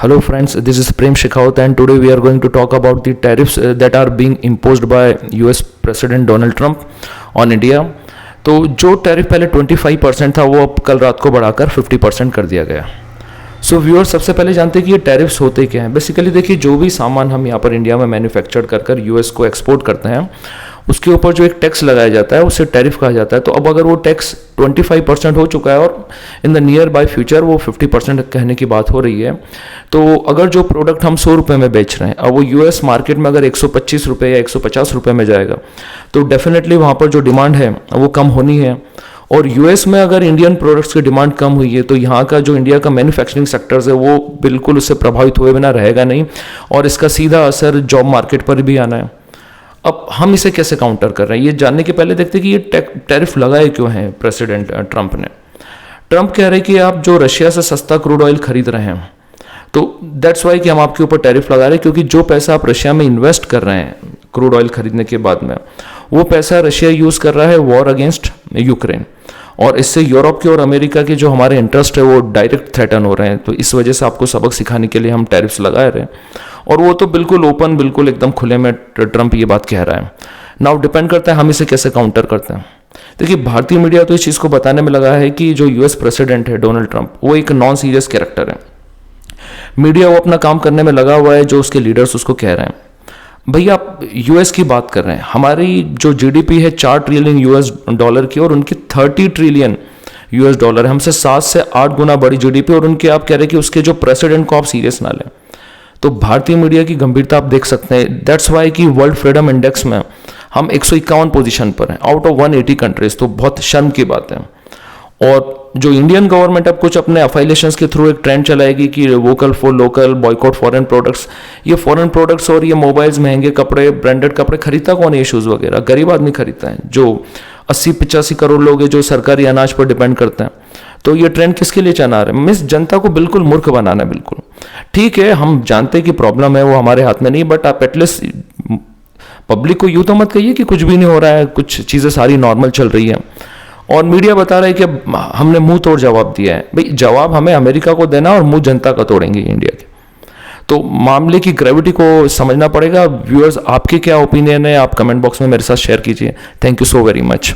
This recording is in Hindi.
Hello friends, this is Prem Shekhawat and today we are going to talk about the tariffs that are being imposed by US President Donald Trump on India। तो जो टैरिफ पहले 25% था वो अब कल रात को बढ़ाकर 50% कर दिया गया। सो व्यूअर, सबसे पहले जानते हैं कि ये टैरिफ्स होते क्या हैं। बेसिकली देखिए, जो भी सामान हम यहाँ पर इंडिया में मैन्युफैक्चर कर यूएस को एक्सपोर्ट करते हैं उसके ऊपर जो एक टैक्स लगाया जाता है उसे टैरिफ कहा जाता है। तो अब अगर वो टैक्स 25% हो चुका है और in the near by future वो 50% कहने की बात हो रही है, तो अगर जो प्रोडक्ट हम 100 रुपये में बेच रहे हैं अब वो यूएस मार्केट में अगर 125 रुपये या 150 रुपये में जाएगा तो डेफिनेटली वहाँ पर जो डिमांड है वो कम होनी है। और यूएस में अगर इंडियन प्रोडक्ट्स की डिमांड कम हुई है तो यहाँ का जो इंडिया का मैन्युफैक्चरिंग सेक्टर्स है वो बिल्कुल उससे प्रभावित हुए बिना रहेगा नहीं और इसका सीधा असर जॉब मार्केट पर भी आना है। अब हम इसे कैसे काउंटर कर रहे हैं ये जानने के पहले देखते हैं कि ये टैरिफ लगाए क्यों हैं प्रेसिडेंट ट्रंप ने। ट्रंप कह रहे हैं कि आप जो रशिया से सस्ता क्रूड ऑयल खरीद रहे हैं तो दैट्स वाई कि हम आपके ऊपर टैरिफ लगा रहे हैं, क्योंकि जो पैसा आप रशिया में इन्वेस्ट कर रहे हैं क्रूड ऑयल खरीदने के बाद में वो पैसा रशिया यूज़ कर रहा है वॉर अगेंस्ट यूक्रेन, और इससे यूरोप के और अमेरिका के जो हमारे इंटरेस्ट है वो डायरेक्ट थ्रेटन हो रहे हैं। तो इस वजह से आपको सबक सिखाने के लिए हम टैरिफ्स लगा रहे हैं और वो तो बिल्कुल ओपन, बिल्कुल एकदम खुले में ट्रंप ये बात कह रहा है। नाउ डिपेंड करता है हम इसे कैसे काउंटर करते हैं। देखिए, भारतीय मीडिया तो इस चीज़ को बताने में लगा है कि जो यूएस प्रेसिडेंट है डोनाल्ड ट्रंप वो एक नॉन सीरियस कैरेक्टर है। मीडिया वो अपना काम करने में लगा हुआ है, जो उसके लीडर्स उसको कह रहे हैं भैया आप यूएस की बात कर रहे हैं, हमारी जो जीडीपी है 4 ट्रिलियन यूएस डॉलर की और उनकी 30 ट्रिलियन यूएस डॉलर है, हमसे 7 से 8 गुना बड़ी जीडीपी, और उनके आप कह रहे हैं कि उसके जो प्रेसिडेंट को आप सीरियस ना लें। तो भारतीय मीडिया की गंभीरता आप देख सकते हैं। दैट्स वाई कि वर्ल्ड फ्रीडम इंडेक्स में हम 151 पोजीशन पर हैं आउट ऑफ 180 कंट्रीज, तो बहुत शर्म की बात है। और जो इंडियन गवर्नमेंट अब कुछ अपने अफाइलेशंस के थ्रू एक ट्रेंड चलाएगी कि vocal for local, boycott foreign products, ये फॉरेन प्रोडक्ट्स और ये मोबाइल्स, महंगे कपड़े, ब्रांडेड कपड़े खरीदता कौन है? शूज़ वगैरह गरीब आदमी खरीदता है, जो 80-85 करोड़ लोग हैं जो सरकारी अनाज पर डिपेंड करते हैं। तो ये ट्रेंड किसके लिए चला रहे हैं? मिस जनता को बिल्कुल मूर्ख बनाना है। बिल्कुल ठीक है, हम जानते हैं कि प्रॉब्लम है, वो हमारे हाथ में नहीं, बट आप एटलीस्ट पब्लिक को यूँ तो मत कहिए कि कुछ भी नहीं हो रहा है, कुछ चीज़ें सारी नॉर्मल चल रही है। और मीडिया बता रहा है कि हमने मुंह तोड़ जवाब दिया है। भाई जवाब हमें अमेरिका को देना और मुंह जनता का तोड़ेंगे इंडिया के। तो मामले की ग्रेविटी को समझना पड़ेगा। व्यूअर्स, आपके क्या ओपिनियन है आप कमेंट बॉक्स में मेरे साथ शेयर कीजिए। Thank you so very much.